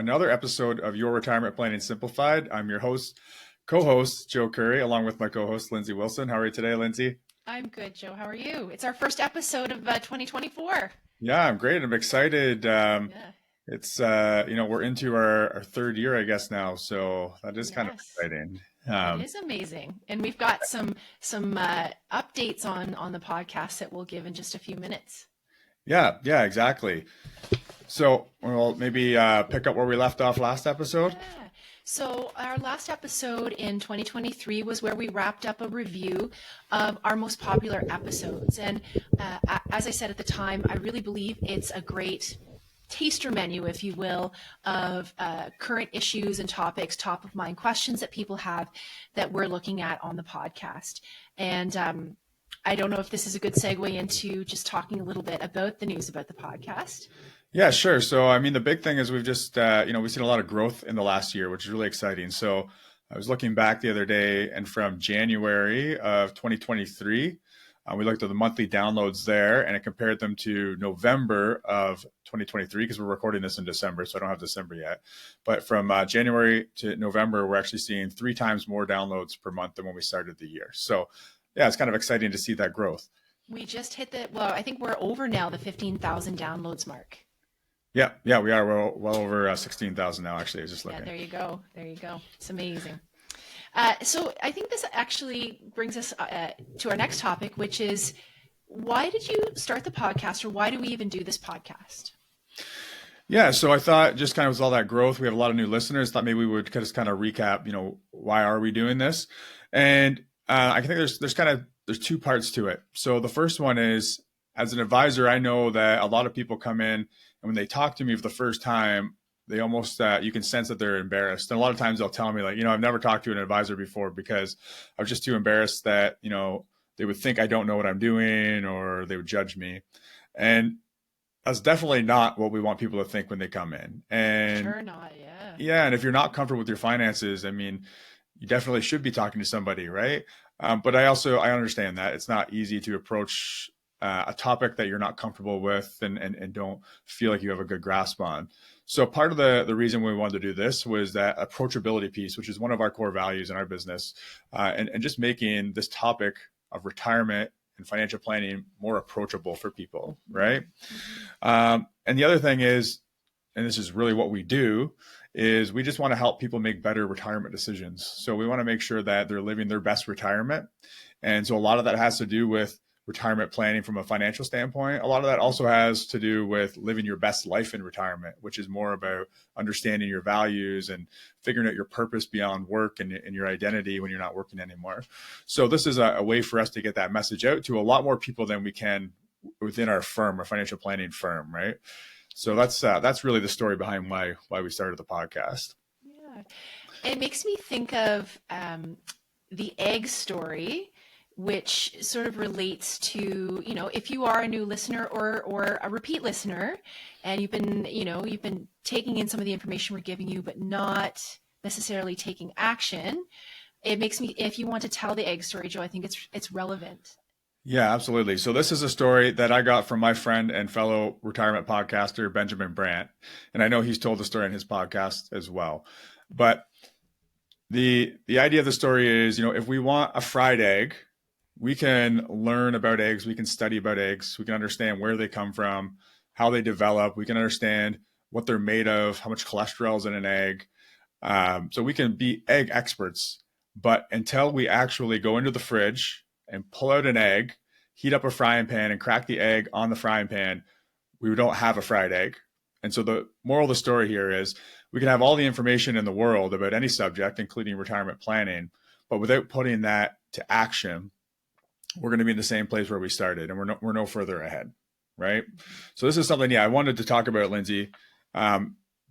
another episode of Your Retirement Planning Simplified. I'm your co-host, Joe Curry, along with my co-host, Lindsay Wilson. How are you today, Lindsay? I'm good, Joe. How are you? It's our first episode of 2024. Yeah, I'm great. I'm excited. It's, we're into our third year, I guess, now. So that is kind of Yes, exciting. it is amazing. And we've got some updates on the podcast that we'll give in just a few minutes. Yeah, exactly. So we'll maybe pick up where we left off last episode. Yeah. So our last episode in 2023 was where we wrapped up a review of our most popular episodes. And as I said at the time, I really believe it's a great taster menu, if you will, of current issues and topics, top of mind questions that people have that we're looking at on the podcast. And I don't know if this is a good segue into just talking a little bit about the news about the podcast. Yeah, sure. So, I mean, the big thing is we've just, we've seen a lot of growth in the last year, which is really exciting. So I was looking back the other day, and from January of 2023, we looked at the monthly downloads there, and it compared them to November of 2023, because we're recording this in December, so I don't have December yet. But from January to November, we're actually seeing 3 times more downloads per month than when we started the year. So yeah, it's kind of exciting to see that growth. We just hit I think we're over now the 15,000 downloads mark. Yeah, we are well over 16,000 now, actually. I was just looking. Yeah, there you go. It's amazing. So I think this actually brings us to our next topic, which is, why did you start the podcast, or why do we even do this podcast? Yeah, so I thought, just kind of with all that growth, we have a lot of new listeners, thought maybe we would just kind of recap, why are we doing this? And I think there's 2 parts to it. So the first one is, as an advisor, I know that a lot of people come in, and when they talk to me for the first time, they almost, you can sense that they're embarrassed. And a lot of times they'll tell me, like, I've never talked to an advisor before because I was just too embarrassed that, they would think I don't know what I'm doing, or they would judge me. And that's definitely not what we want people to think when they come in. And sure not, yeah. Yeah, and if you're not comfortable with your finances, I mean, you definitely should be talking to somebody, right? But I understand that it's not easy to approach a topic that you're not comfortable with and don't feel like you have a good grasp on. So part of the reason we wanted to do this was that approachability piece, which is one of our core values in our business, and just making this topic of retirement and financial planning more approachable for people, right? And the other thing is, and this is really what we do, is we just want to help people make better retirement decisions. So we want to make sure that they're living their best retirement. And so a lot of that has to do with retirement planning from a financial standpoint. A lot of that also has to do with living your best life in retirement, which is more about understanding your values and figuring out your purpose beyond work and your identity when you're not working anymore. So this is a way for us to get that message out to a lot more people than we can within our firm, our financial planning firm, right? So that's really the story behind why we started the podcast. Yeah, it makes me think of the egg story, which sort of relates to, if you are a new listener or a repeat listener, and you've been taking in some of the information we're giving you, but not necessarily taking action. It makes me, if you want to tell the egg story, Joe, I think it's relevant. Yeah, absolutely. So this is a story that I got from my friend and fellow retirement podcaster, Benjamin Brandt. And I know he's told the story on his podcast as well. But the idea of the story is, if we want a fried egg, we can learn about eggs. We can study about eggs. We can understand where they come from, how they develop. We can understand what they're made of, how much cholesterol is in an egg. So we can be egg experts. But until we actually go into the fridge and pull out an egg, heat up a frying pan and crack the egg on the frying pan, we don't have a fried egg. And so the moral of the story here is, we can have all the information in the world about any subject, including retirement planning, but without putting that to action, we're going to be in the same place where we started, and we're no further ahead, right? So this is something, I wanted to talk about, Lindsay,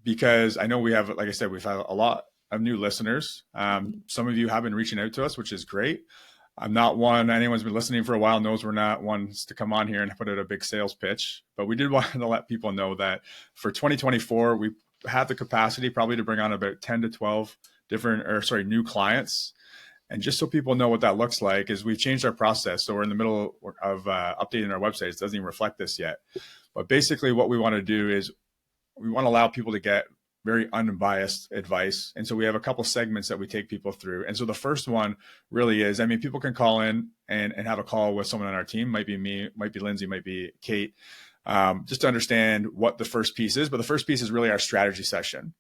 because I know we have, like I said, we've had a lot of new listeners. Some of you have been reaching out to us, which is great. I'm not anyone's been listening for a while knows we're not ones to come on here and put out a big sales pitch, but we did want to let people know that for 2024, we have the capacity probably to bring on about 10 to 12 new clients. And just so people know what that looks like, is we've changed our process. So we're in the middle of updating our website. It doesn't even reflect this yet. But basically what we want to do is we want to allow people to get very unbiased advice. And so we have a couple segments that we take people through. And so the first one really is, I mean, people can call in and have a call with someone on our team. Might be me, might be Lindsay, might be Kate, just to understand what the first piece is. But the first piece is really our strategy session.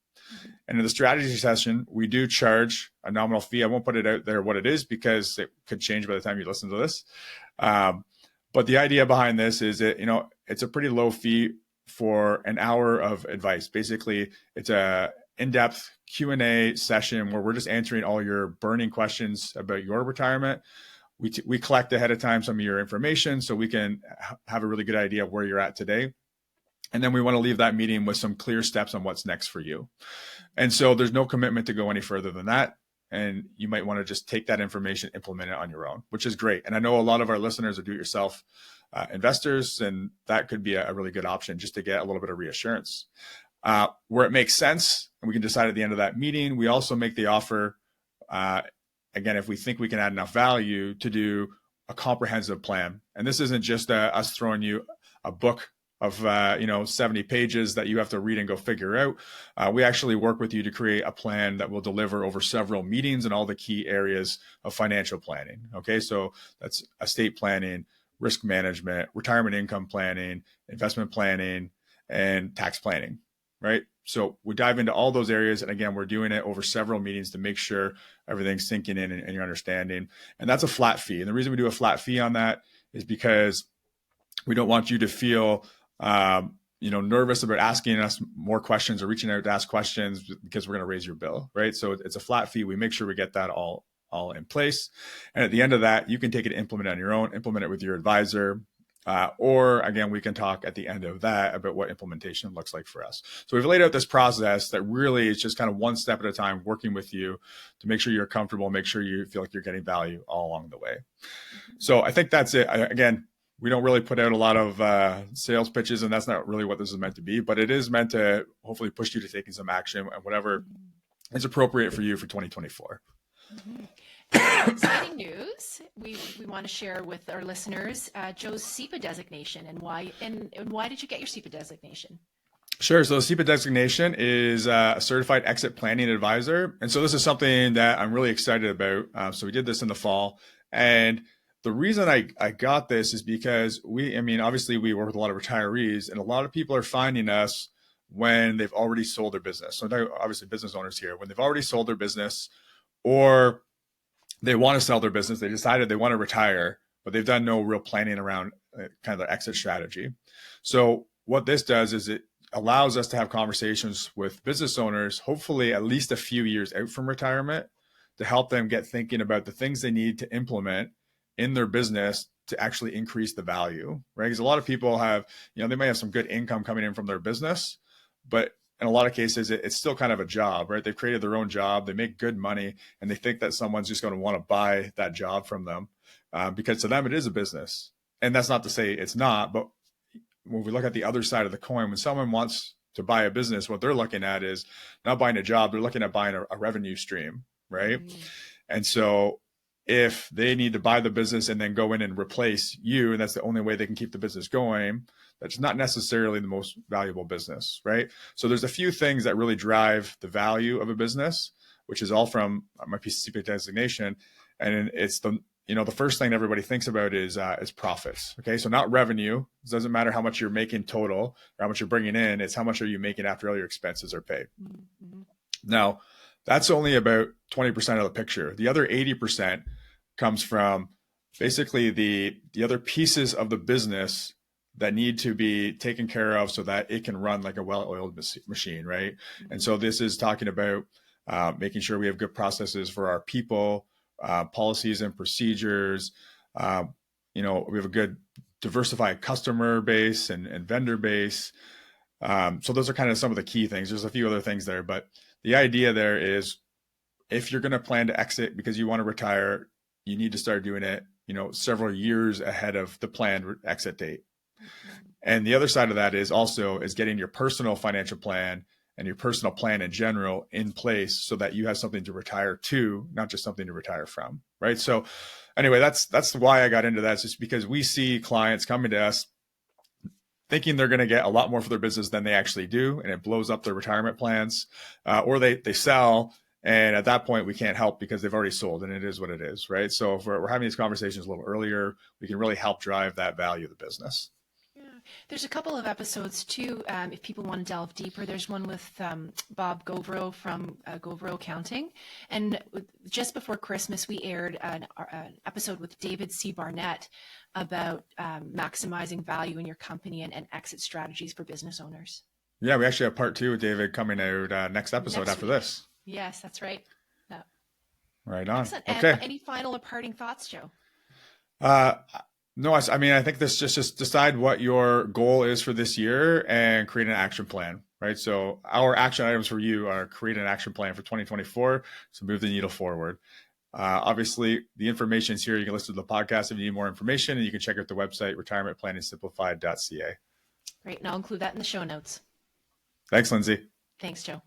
And in the strategy session, we do charge a nominal fee. I won't put it out there what it is because it could change by the time you listen to this. But the idea behind this is that, it's a pretty low fee for an hour of advice. Basically, it's a in-depth Q&A session where we're just answering all your burning questions about your retirement. We collect ahead of time some of your information so we can have a really good idea of where you're at today. And then we want to leave that meeting with some clear steps on what's next for you. And so there's no commitment to go any further than that. And you might want to just take that information, implement it on your own, which is great. And I know a lot of our listeners are do-it-yourself investors, and that could be a really good option just to get a little bit of reassurance. Where it makes sense, and we can decide at the end of that meeting, we also make the offer, again, if we think we can add enough value, to do a comprehensive plan. And this isn't just us throwing you a book of 70 pages that you have to read and go figure out. We actually work with you to create a plan that will deliver over several meetings in all the key areas of financial planning. Okay, so that's estate planning, risk management, retirement income planning, investment planning, and tax planning, right? So we dive into all those areas. And again, we're doing it over several meetings to make sure everything's sinking in and you're understanding. And that's a flat fee. And the reason we do a flat fee on that is because we don't want you to feel nervous about asking us more questions or reaching out to ask questions because we're going to raise your bill, right? So it's a flat fee. We make sure we get that all in place. And at the end of that, you can take it and implement it on your own, implement it with your advisor. Or again, we can talk at the end of that about what implementation looks like for us. So we've laid out this process that really is just kind of one step at a time, working with you to make sure you're comfortable, make sure you feel like you're getting value all along the way. So I think that's it. Again, we don't really put out a lot of sales pitches, and that's not really what this is meant to be, but it is meant to hopefully push you to taking some action and whatever is appropriate for you for 2024. Exciting news. We want to share with our listeners Joe's CEPA designation and why did you get your CEPA designation? Sure. So the CEPA designation is a certified exit planning advisor. And so this is something that I'm really excited about. So we did this in the fall. And the reason I got this is because obviously we work with a lot of retirees, and a lot of people are finding us when they've already sold their business. So obviously business owners here, when they've already sold their business, or they want to sell their business, they decided they want to retire, but they've done no real planning around kind of their exit strategy. So what this does is it allows us to have conversations with business owners, hopefully at least a few years out from retirement, to help them get thinking about the things they need to implement in their business to actually increase the value, right? Because a lot of people have, they may have some good income coming in from their business, but in a lot of cases, it's still kind of a job, right? They've created their own job, they make good money, and they think that someone's just going to want to buy that job from them because to them, it is a business. And that's not to say it's not, but when we look at the other side of the coin, when someone wants to buy a business, what they're looking at is not buying a job, they're looking at buying a revenue stream, right? Mm-hmm. And so if they need to buy the business and then go in and replace you, and that's the only way they can keep the business going, that's not necessarily the most valuable business, right? So there's a few things that really drive the value of a business, which is all from my CEPA designation. And it's the first thing everybody thinks about is profits. Okay, so not revenue. It doesn't matter how much you're making total or how much you're bringing in. It's how much are you making after all your expenses are paid. Mm-hmm. Now, that's only about 20% of the picture. The other 80% comes from basically the other pieces of the business that need to be taken care of so that it can run like a well-oiled machine, right? Mm-hmm. And so this is talking about making sure we have good processes for our people, policies and procedures. We have a good diversified customer base and vendor base. So those are kind of some of the key things. There's a few other things there, but the idea there is if you're going to plan to exit because you want to retire, you need to start doing it, several years ahead of the planned exit date. Mm-hmm. And the other side of that is getting your personal financial plan and your personal plan in general in place so that you have something to retire to, not just something to retire from, right? So anyway, that's why I got into that. It's just because we see clients coming to us thinking they're going to get a lot more for their business than they actually do, and it blows up their retirement plans, or they sell, and at that point we can't help because they've already sold, and it is what it is, right? So if we're having these conversations a little earlier, we can really help drive that value of the business. There's a couple of episodes too, if people want to delve deeper. There's one with Bob Govro from Govro Accounting. And just before Christmas, we aired an episode with David C. Barnett about maximizing value in your company and exit strategies for business owners. Yeah, we actually have part 2 with David coming out next episode after this. Yes, that's right. Yeah. Right on. Excellent. Okay. And any final or parting thoughts, Joe? No, I mean, I think this just decide what your goal is for this year and create an action plan, right? So our action items for you are create an action plan for 2024 to move the needle forward. Obviously, the information is here. You can listen to the podcast if you need more information, and you can check out the website, retirementplanningsimplified.ca. Great. And I'll include that in the show notes. Thanks, Lindsay. Thanks, Joe.